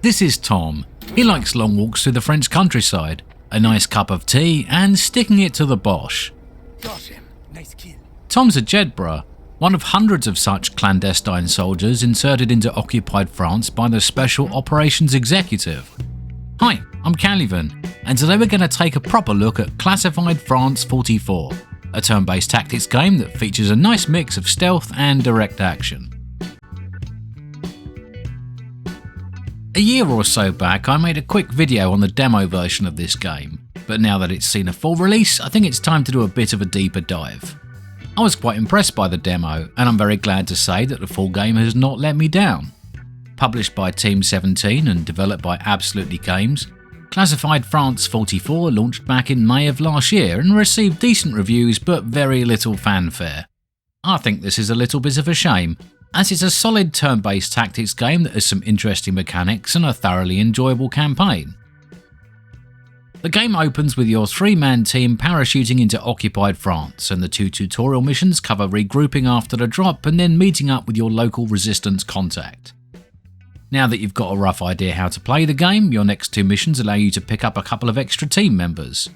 This is Tom. He likes long walks through the French countryside, a nice cup of tea, and sticking it to the boche. Got him. Nice kill. Tom's a Jedburgh, one of hundreds of such clandestine soldiers inserted into occupied France by the Special Operations Executive. Hi, I'm Calivan, and today we're going to take a proper look at Classified France 44, a turn-based tactics game that features a nice mix of stealth and direct action. A year or so back, I made a quick video on the demo version of this game, but now that it's seen a full release, I think it's time to do a bit of a deeper dive. I was quite impressed by the demo, and I'm very glad to say that the full game has not let me down. Published by Team 17 and developed by Absolutely Games, Classified France 44 launched back in May of last year and received decent reviews but very little fanfare. I think this is a little bit of a shame, as it's a solid turn-based tactics game that has some interesting mechanics and a thoroughly enjoyable campaign. The game opens with your 3-man team parachuting into occupied France, and the 2 tutorial missions cover regrouping after the drop and then meeting up with your local resistance contact. Now that you've got a rough idea how to play the game, your next 2 missions allow you to pick up a couple of extra team members.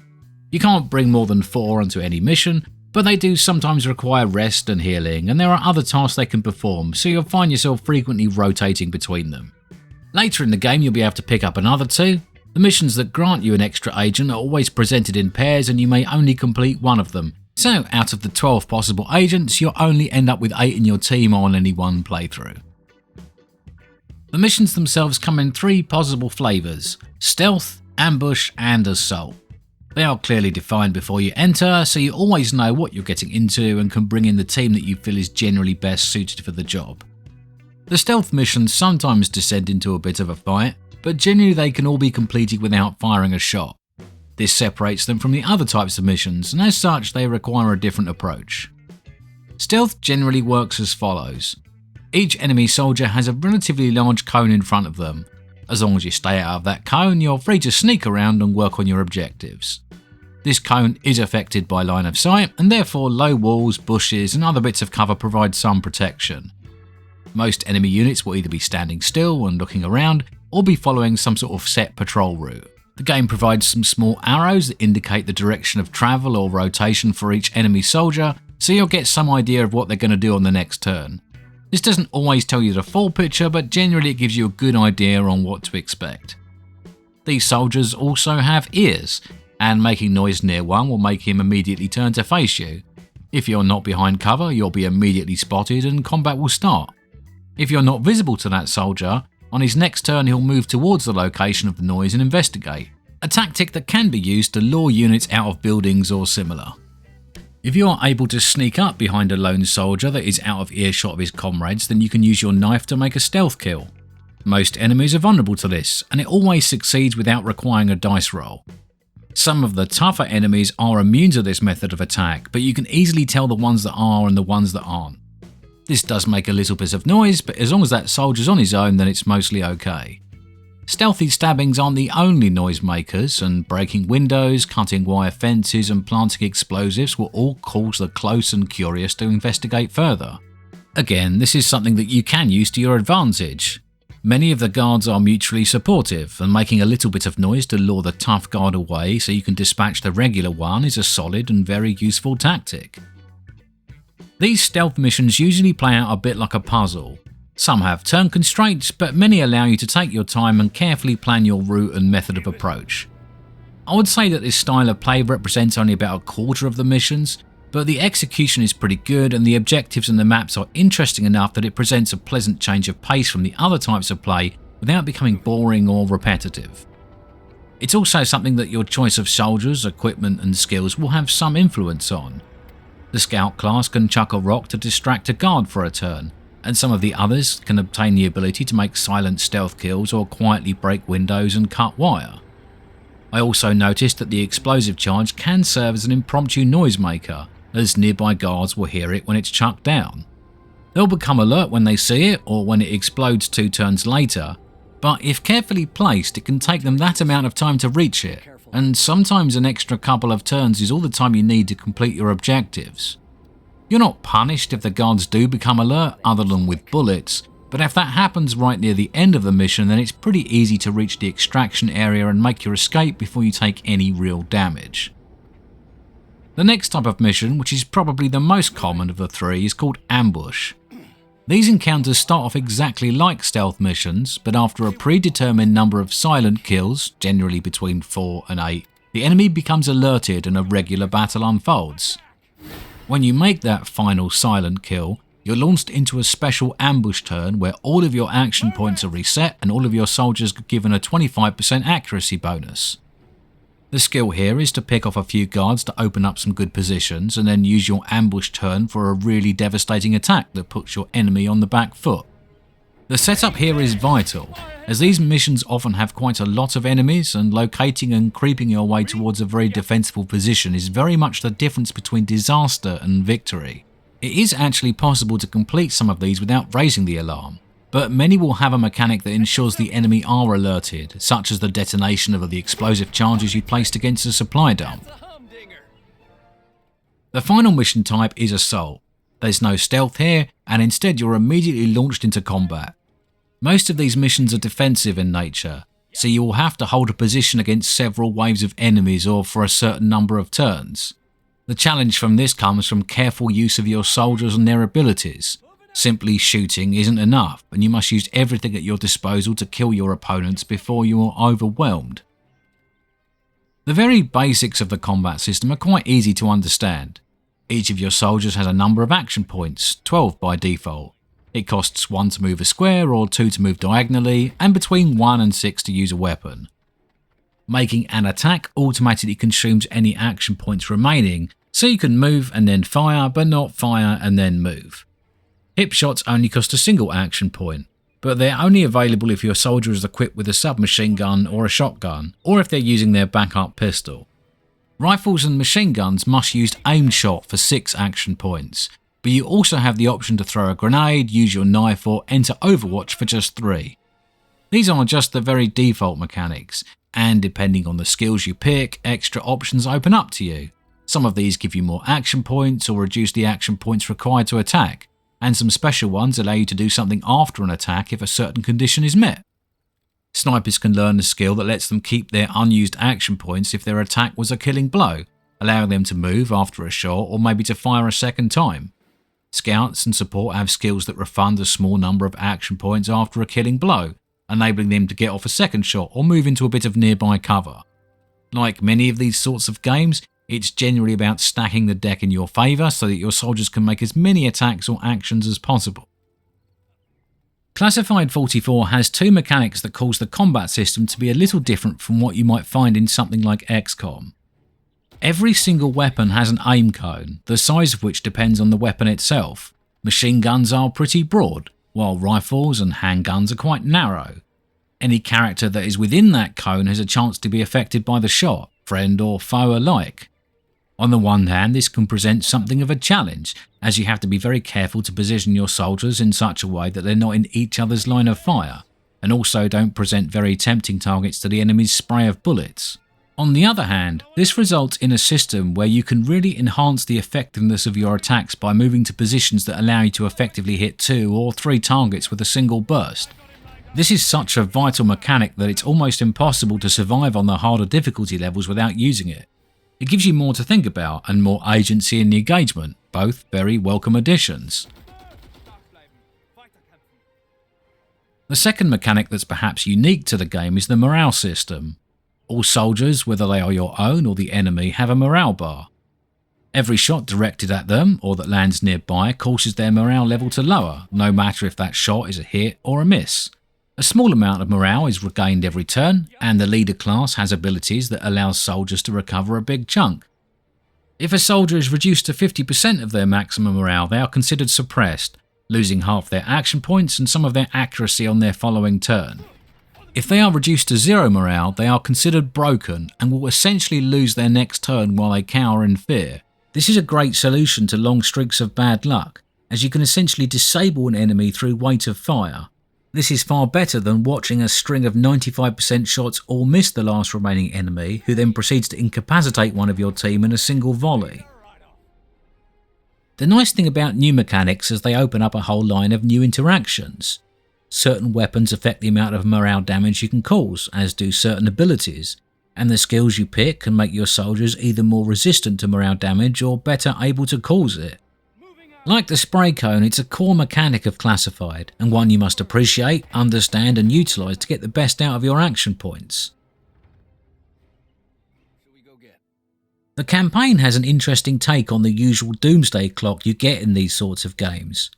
You can't bring more than 4 onto any mission, but they do sometimes require rest and healing, and there are other tasks they can perform, so you'll find yourself frequently rotating between them. Later in the game you'll be able to pick up another 2. The missions that grant you an extra agent are always presented in pairs and you may only complete one of them, so out of the 12 possible agents you'll only end up with 8 in your team on any one playthrough. The missions themselves come in 3 possible flavours: stealth, ambush and assault. They are clearly defined before you enter, so you always know what you're getting into and can bring in the team that you feel is generally best suited for the job. The stealth missions sometimes descend into a bit of a fight, but generally they can all be completed without firing a shot. This separates them from the other types of missions, and as such they require a different approach. Stealth generally works as follows. Each enemy soldier has a relatively large cone in front of them. As long as you stay out of that cone, you're free to sneak around and work on your objectives. This cone is affected by line of sight, and therefore low walls, bushes and other bits of cover provide some protection. Most enemy units will either be standing still and looking around, or be following some sort of set patrol route. The game provides some small arrows that indicate the direction of travel or rotation for each enemy soldier, so you'll get some idea of what they're going to do on the next turn. This doesn't always tell you the full picture, but generally it gives you a good idea on what to expect. These soldiers also have ears, and making noise near one will make him immediately turn to face you. If you're not behind cover, you'll be immediately spotted and combat will start. If you're not visible to that soldier, on his next turn he'll move towards the location of the noise and investigate, a tactic that can be used to lure units out of buildings or similar. If you are able to sneak up behind a lone soldier that is out of earshot of his comrades, then you can use your knife to make a stealth kill. Most enemies are vulnerable to this, and it always succeeds without requiring a dice roll. Some of the tougher enemies are immune to this method of attack, but you can easily tell the ones that are and the ones that aren't. This does make a little bit of noise, but as long as that soldier's on his own then it's mostly okay. Stealthy stabbings aren't the only noise makers, and breaking windows, cutting wire fences and planting explosives will all cause the close and curious to investigate further. Again, this is something that you can use to your advantage. Many of the guards are mutually supportive, and making a little bit of noise to lure the tough guard away so you can dispatch the regular one is a solid and very useful tactic. These stealth missions usually play out a bit like a puzzle. Some have turn constraints, but many allow you to take your time and carefully plan your route and method of approach. I would say that this style of play represents only about a quarter of the missions, but the execution is pretty good and the objectives and the maps are interesting enough that it presents a pleasant change of pace from the other types of play without becoming boring or repetitive. It's also something that your choice of soldiers, equipment and skills will have some influence on. The scout class can chuck a rock to distract a guard for a turn, and some of the others can obtain the ability to make silent stealth kills or quietly break windows and cut wire. I also noticed that the explosive charge can serve as an impromptu noisemaker, as nearby guards will hear it when it's chucked down. They'll become alert when they see it or when it explodes 2 turns later, but if carefully placed it can take them that amount of time to reach it, and sometimes an extra couple of turns is all the time you need to complete your objectives. You're not punished if the guards do become alert other than with bullets, But if that happens right near the end of the mission, then it's pretty easy to reach the extraction area and make your escape before you take any real damage. The next type of mission, which is probably the most common of the three, is called ambush. These encounters start off exactly like stealth missions, but after a predetermined number of silent kills, generally between 4 and 8, the enemy becomes alerted and a regular battle unfolds. When you make that final silent kill, you're launched into a special ambush turn where all of your action points are reset and all of your soldiers are given a 25% accuracy bonus. The skill here is to pick off a few guards to open up some good positions and then use your ambush turn for a really devastating attack that puts your enemy on the back foot. The setup here is vital, as these missions often have quite a lot of enemies, and locating and creeping your way towards a very defensible position is very much the difference between disaster and victory. It is actually possible to complete some of these without raising the alarm, but many will have a mechanic that ensures the enemy are alerted, such as the detonation of the explosive charges you placed against a supply dump. The final mission type is Assault. There's no stealth here, and instead you're immediately launched into combat. Most of these missions are defensive in nature, so you will have to hold a position against several waves of enemies or for a certain number of turns. The challenge from this comes from careful use of your soldiers and their abilities. Simply shooting isn't enough, and you must use everything at your disposal to kill your opponents before you are overwhelmed. The very basics of the combat system are quite easy to understand. Each of your soldiers has a number of action points, 12 by default. It costs 1 to move a square or 2 to move diagonally, and between 1 and 6 to use a weapon. Making an attack automatically consumes any action points remaining, so you can move and then fire, but not fire and then move. Hip shots only cost a single action point, but they're only available if your soldier is equipped with a submachine gun or a shotgun, or if they're using their backup pistol. Rifles and machine guns must use aimed shot for 6 action points, but you also have the option to throw a grenade, use your knife, or enter Overwatch for just 3. These are just the very default mechanics, and depending on the skills you pick, extra options open up to you. Some of these give you more action points or reduce the action points required to attack, and some special ones allow you to do something after an attack if a certain condition is met. Snipers can learn a skill that lets them keep their unused action points if their attack was a killing blow, allowing them to move after a shot or maybe to fire a second time. Scouts and support have skills that refund a small number of action points after a killing blow, enabling them to get off a second shot or move into a bit of nearby cover. Like many of these sorts of games, it's generally about stacking the deck in your favour so that your soldiers can make as many attacks or actions as possible. Classified 44 has 2 mechanics that cause the combat system to be a little different from what you might find in something like XCOM. Every single weapon has an aim cone, the size of which depends on the weapon itself. Machine guns are pretty broad, while rifles and handguns are quite narrow. Any character that is within that cone has a chance to be affected by the shot, friend or foe alike. On the one hand, this can present something of a challenge, as you have to be very careful to position your soldiers in such a way that they're not in each other's line of fire, and also don't present very tempting targets to the enemy's spray of bullets. On the other hand, this results in a system where you can really enhance the effectiveness of your attacks by moving to positions that allow you to effectively hit 2 or 3 targets with a single burst. This is such a vital mechanic that it's almost impossible to survive on the harder difficulty levels without using it. It gives you more to think about and more agency in the engagement, both very welcome additions. The second mechanic that's perhaps unique to the game is the morale system. All soldiers, whether they are your own or the enemy, have a morale bar. Every shot directed at them or that lands nearby causes their morale level to lower, no matter if that shot is a hit or a miss. A small amount of morale is regained every turn, and the leader class has abilities that allow soldiers to recover a big chunk. If a soldier is reduced to 50% of their maximum morale, they are considered suppressed, losing half their action points and some of their accuracy on their following turn. If they are reduced to 0 morale, they are considered broken and will essentially lose their next turn while they cower in fear. This is a great solution to long streaks of bad luck, as you can essentially disable an enemy through weight of fire. This is far better than watching a string of 95% shots all miss the last remaining enemy, who then proceeds to incapacitate one of your team in a single volley. The nice thing about new mechanics is they open up a whole line of new interactions. Certain weapons affect the amount of morale damage you can cause, as do certain abilities, and the skills you pick can make your soldiers either more resistant to morale damage or better able to cause it. Like the spray cone, it's a core mechanic of Classified, and one you must appreciate, understand and utilise to get the best out of your action points. The campaign has an interesting take on the usual doomsday clock you get in these sorts of games.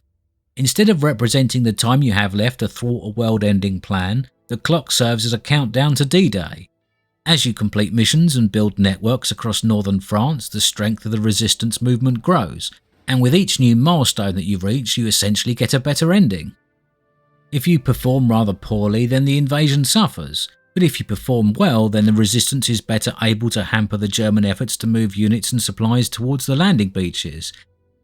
Instead of representing the time you have left to thwart a world-ending plan, the clock serves as a countdown to D-Day. As you complete missions and build networks across northern France, the strength of the resistance movement grows, and with each new milestone that you reach, you essentially get a better ending. If you perform rather poorly, then the invasion suffers, but if you perform well, then the resistance is better able to hamper the German efforts to move units and supplies towards the landing beaches,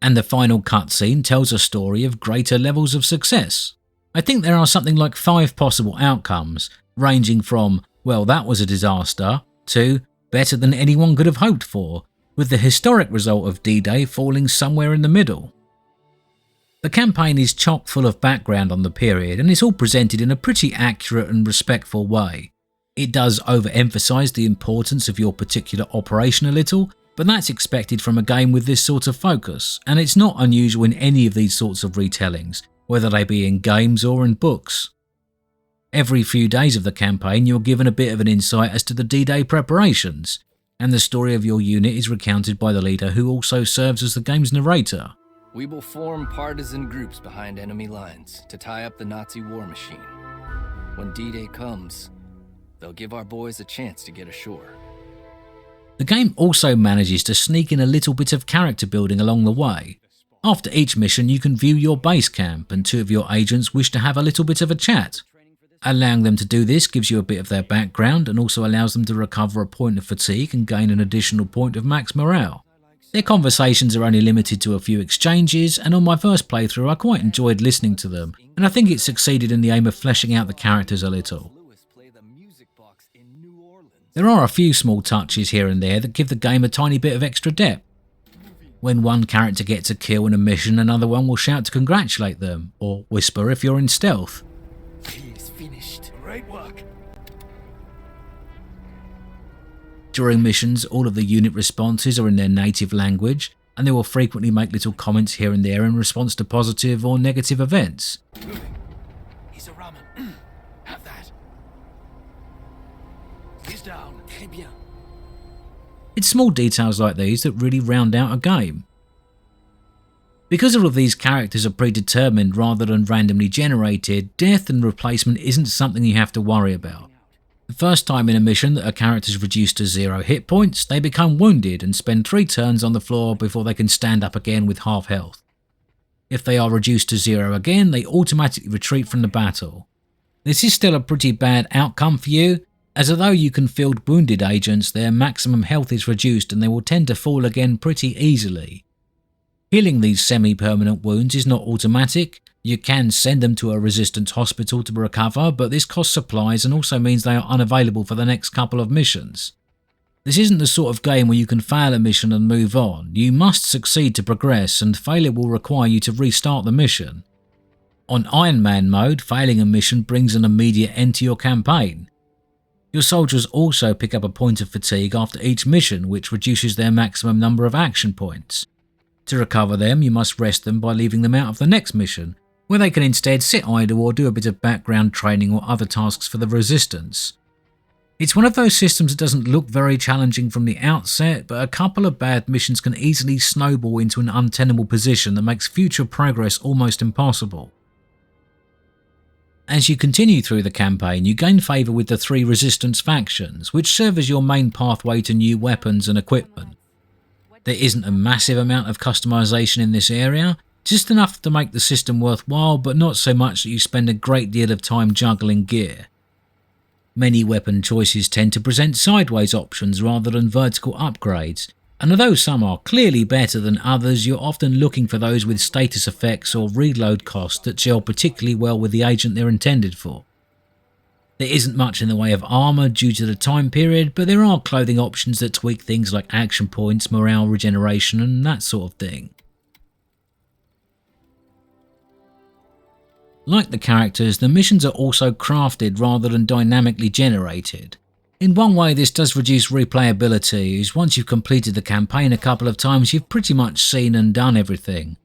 and the final cutscene tells a story of greater levels of success. I think there are something like 5 possible outcomes, ranging from, well, that was a disaster, to better than anyone could have hoped for, with the historic result of D-Day falling somewhere in the middle. The campaign is chock full of background on the period, and it's all presented in a pretty accurate and respectful way. It does overemphasise the importance of your particular operation a little, but that's expected from a game with this sort of focus, and it's not unusual in any of these sorts of retellings, whether they be in games or in books. Every few days of the campaign you're given a bit of an insight as to the D-Day preparations, and the story of your unit is recounted by the leader, who also serves as the game's narrator. We will form partisan groups behind enemy lines to tie up the Nazi war machine. When D-Day comes, they'll give our boys a chance to get ashore. The game also manages to sneak in a little bit of character building along the way. After each mission you can view your base camp, and 2 of your agents wish to have a little bit of a chat. Allowing them to do this gives you a bit of their background and also allows them to recover a point of fatigue and gain an additional point of max morale. Their conversations are only limited to a few exchanges, and on my first playthrough I quite enjoyed listening to them, and I think it succeeded in the aim of fleshing out the characters a little. There are a few small touches here and there that give the game a tiny bit of extra depth. When one character gets a kill in a mission, another one will shout to congratulate them, or whisper if you're in stealth. He is finished. Great work. During missions, all of the unit responses are in their native language, and they will frequently make little comments here and there in response to positive or negative events. Moving. He's a ramen. Have that. He's down. Très bien. It's small details like these that really round out a game. Because all of these characters are predetermined rather than randomly generated, death and replacement isn't something you have to worry about. The first time in a mission that a character is reduced to 0 hit points, they become wounded and spend 3 turns on the floor before they can stand up again with half health. If they are reduced to 0 again, they automatically retreat from the battle. This is still a pretty bad outcome for you, as although you can field wounded agents, their maximum health is reduced and they will tend to fall again pretty easily. Healing these semi-permanent wounds is not automatic. You can send them to a resistance hospital to recover, but this costs supplies and also means they are unavailable for the next couple of missions. This isn't the sort of game where you can fail a mission and move on. You must succeed to progress, and failure will require you to restart the mission. On Iron Man mode, failing a mission brings an immediate end to your campaign. Your soldiers also pick up a point of fatigue after each mission, which reduces their maximum number of action points. To recover them, you must rest them by leaving them out of the next mission, where they can instead sit idle or do a bit of background training or other tasks for the resistance. It's one of those systems that doesn't look very challenging from the outset, but a couple of bad missions can easily snowball into an untenable position that makes future progress almost impossible. As you continue through the campaign, you gain favour with the 3 resistance factions, which serve as your main pathway to new weapons and equipment. There isn't a massive amount of customisation in this area, just enough to make the system worthwhile, but not so much that you spend a great deal of time juggling gear. Many weapon choices tend to present sideways options rather than vertical upgrades, and although some are clearly better than others, you're often looking for those with status effects or reload costs that gel particularly well with the agent they're intended for. There isn't much in the way of armour due to the time period, but there are clothing options that tweak things like action points, morale regeneration and that sort of thing. Like the characters, the missions are also crafted rather than dynamically generated. In one way this does reduce replayability, as once you've completed the campaign a couple of times you've pretty much seen and done everything.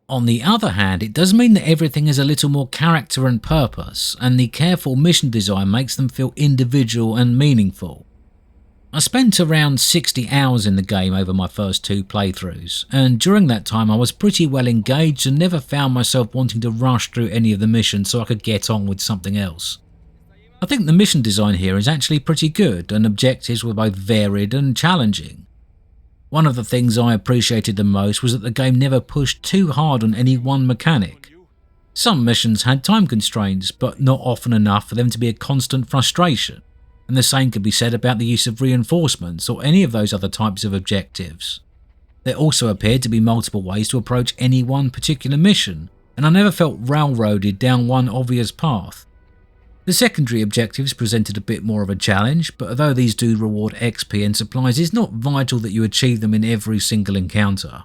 On the other hand, it does mean that everything has a little more character and purpose, and the careful mission design makes them feel individual and meaningful. I spent around 60 hours in the game over my first 2 playthroughs, and during that time I was pretty well engaged and never found myself wanting to rush through any of the missions so I could get on with something else. I think the mission design here is actually pretty good, and objectives were both varied and challenging. One of the things I appreciated the most was that the game never pushed too hard on any one mechanic. Some missions had time constraints, but not often enough for them to be a constant frustration. And the same could be said about the use of reinforcements or any of those other types of objectives. There also appeared to be multiple ways to approach any one particular mission, and I never felt railroaded down one obvious path. The secondary objectives presented a bit more of a challenge, but although these do reward XP and supplies, it's not vital that you achieve them in every single encounter.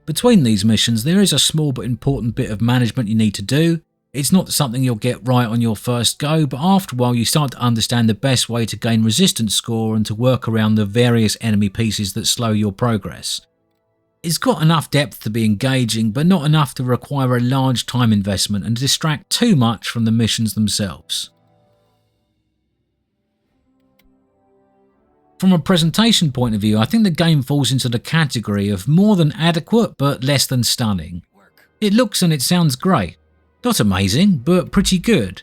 Between these missions, there is a small but important bit of management you need to do. It's not something you'll get right on your first go, but after a while you start to understand the best way to gain resistance score and to work around the various enemy pieces that slow your progress. It's got enough depth to be engaging, but not enough to require a large time investment and distract too much from the missions themselves. From a presentation point of view, I think the game falls into the category of more than adequate but less than stunning. It looks and it sounds great. Not amazing, but pretty good.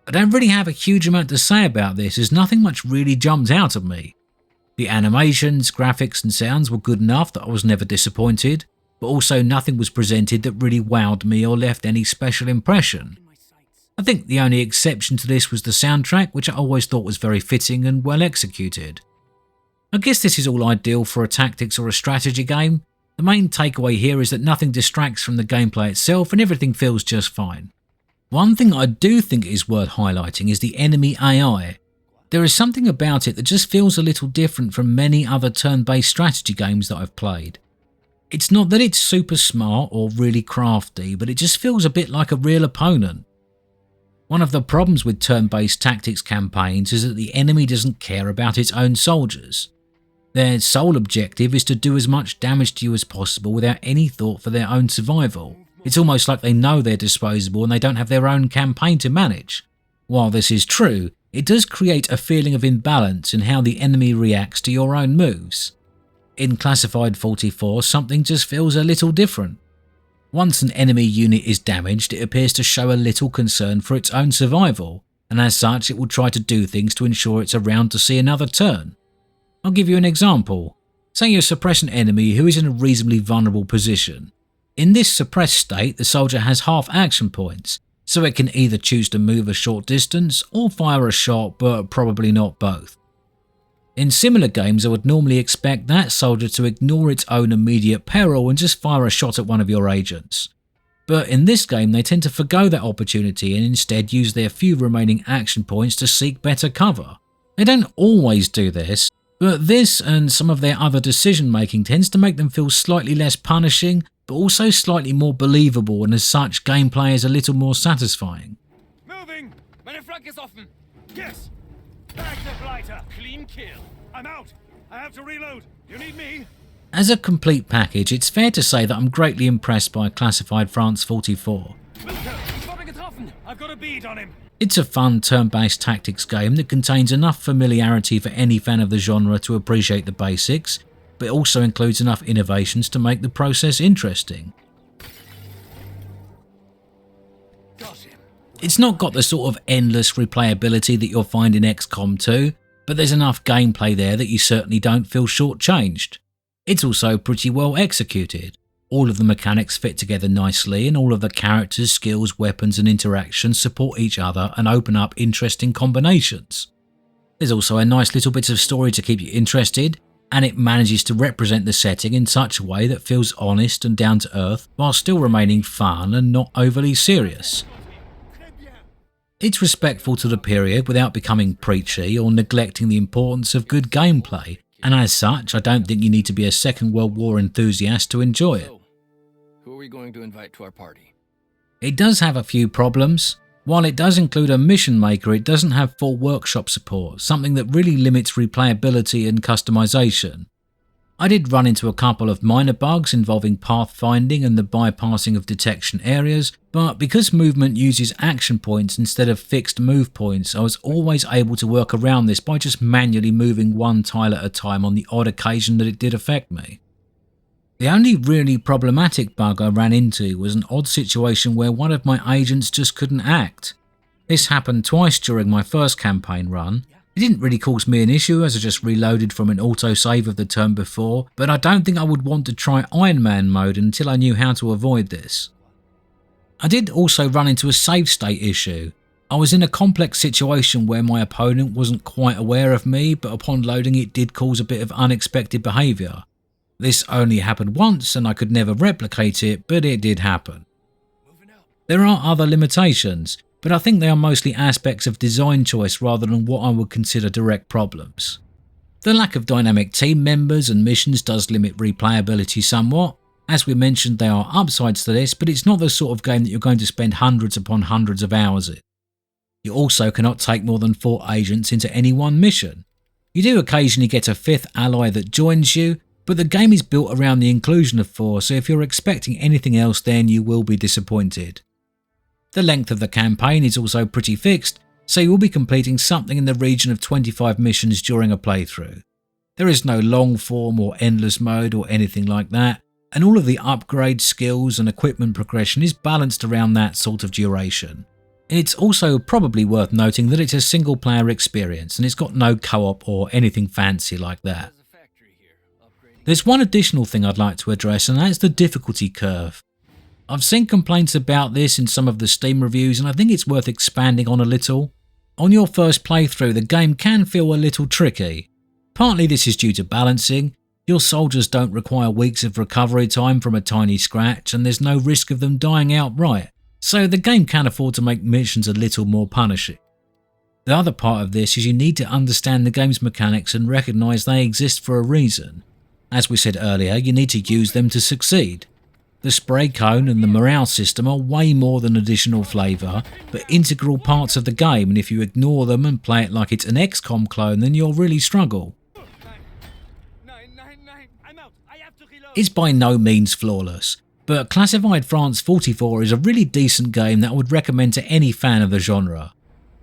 I don't really have a huge amount to say about this as nothing much really jumped out at me. The animations, graphics and sounds were good enough that I was never disappointed, but also nothing was presented that really wowed me or left any special impression. I think the only exception to this was the soundtrack, which I always thought was very fitting and well executed. I guess this is all ideal for a tactics or a strategy game. The main takeaway here is that nothing distracts from the gameplay itself and everything feels just fine. One thing I do think is worth highlighting is the enemy AI. There is something about it that just feels a little different from many other turn-based strategy games that I've played. It's not that it's super smart or really crafty, but it just feels a bit like a real opponent. One of the problems with turn-based tactics campaigns is that the enemy doesn't care about its own soldiers. Their sole objective is to do as much damage to you as possible without any thought for their own survival. It's almost like they know they're disposable and they don't have their own campaign to manage. While this is true, it does create a feeling of imbalance in how the enemy reacts to your own moves. In Classified 44, something just feels a little different. Once an enemy unit is damaged, it appears to show a little concern for its own survival, and as such it will try to do things to ensure it's around to see another turn. I'll give you an example. Say you suppress an enemy who is in a reasonably vulnerable position. In this suppressed state, the soldier has half action points, so it can either choose to move a short distance or fire a shot, but probably not both. In similar games, I would normally expect that soldier to ignore its own immediate peril and just fire a shot at one of your agents. But in this game, they tend to forgo that opportunity and instead use their few remaining action points to seek better cover. They don't always do this, but this and some of their other decision making tends to make them feel slightly less punishing, but also slightly more believable, and as such gameplay is a little more satisfying. Moving! Meine Flanke ist offen! Yes! Back the blighter! Clean kill! I'm out! I have to reload! You need me? As a complete package, it's fair to say that I'm greatly impressed by Classified France 44. I've got a bead on him! It's a fun turn-based tactics game that contains enough familiarity for any fan of the genre to appreciate the basics, but it also includes enough innovations to make the process interesting. It's not got the sort of endless replayability that you'll find in XCOM 2, but there's enough gameplay there that you certainly don't feel shortchanged. It's also pretty well executed. All of the mechanics fit together nicely, and all of the characters, skills, weapons and interactions support each other and open up interesting combinations. There's also a nice little bit of story to keep you interested, and it manages to represent the setting in such a way that feels honest and down to earth while still remaining fun and not overly serious. It's respectful to the period without becoming preachy or neglecting the importance of good gameplay, and as such I don't think you need to be a Second World War enthusiast to enjoy it. So, who are we going to invite to our party? It does have a few problems. While it does include a mission maker, it doesn't have full workshop support, something that really limits replayability and customization. I did run into a couple of minor bugs involving pathfinding and the bypassing of detection areas, but because movement uses action points instead of fixed move points, I was always able to work around this by just manually moving one tile at a time on the odd occasion that it did affect me. The only really problematic bug I ran into was an odd situation where one of my agents just couldn't act. This happened twice during my first campaign run. It didn't really cause me an issue as I just reloaded from an autosave of the turn before, but I don't think I would want to try Iron Man mode until I knew how to avoid this. I did also run into a save state issue. I was in a complex situation where my opponent wasn't quite aware of me, but upon loading it did cause a bit of unexpected behaviour. This only happened once and I could never replicate it, but it did happen. There are other limitations, but I think they are mostly aspects of design choice rather than what I would consider direct problems. The lack of dynamic team members and missions does limit replayability somewhat. As we mentioned, there are upsides to this, but it's not the sort of game that you're going to spend hundreds upon hundreds of hours in. You also cannot take more than 4 agents into any one mission. You do occasionally get a 5th ally that joins you, but the game is built around the inclusion of 4, so if you're expecting anything else then you will be disappointed. The length of the campaign is also pretty fixed, so you will be completing something in the region of 25 missions during a playthrough. There is no long form or endless mode or anything like that, and all of the upgrade skills and equipment progression is balanced around that sort of duration. It's also probably worth noting that it's a single player experience and it's got no co-op or anything fancy like that. There's one additional thing I'd like to address, and that's the difficulty curve. I've seen complaints about this in some of the Steam reviews and I think it's worth expanding on a little. On your first playthrough, the game can feel a little tricky. Partly this is due to balancing. Your soldiers don't require weeks of recovery time from a tiny scratch and there's no risk of them dying outright, so the game can afford to make missions a little more punishing. The other part of this is you need to understand the game's mechanics and recognise they exist for a reason. As we said earlier, you need to use them to succeed. The spray cone and the morale system are way more than additional flavour, but integral parts of the game, and if you ignore them and play it like it's an XCOM clone then you'll really struggle. It's by no means flawless, but Classified France 44 is a really decent game that I would recommend to any fan of the genre.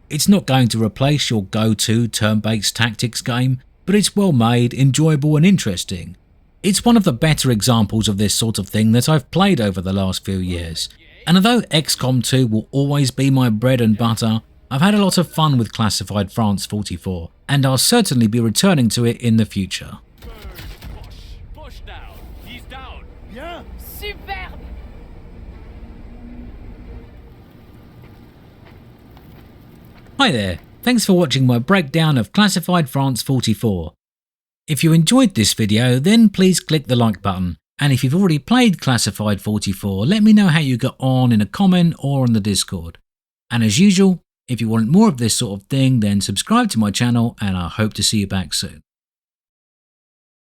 It's not going to replace your go-to turn-based tactics game, but it's well made, enjoyable and interesting. It's one of the better examples of this sort of thing that I've played over the last few years, and although XCOM 2 will always be my bread and butter, I've had a lot of fun with Classified France 44, and I'll certainly be returning to it in the future. Boche down. He's down. Bien. Superbe! Hi there, thanks for watching my breakdown of Classified France 44. If you enjoyed this video, then please click the like button, and if you've already played Classified 44, let me know how you got on in a comment or on the Discord. And as usual, if you want more of this sort of thing, then subscribe to my channel and I hope to see you back soon.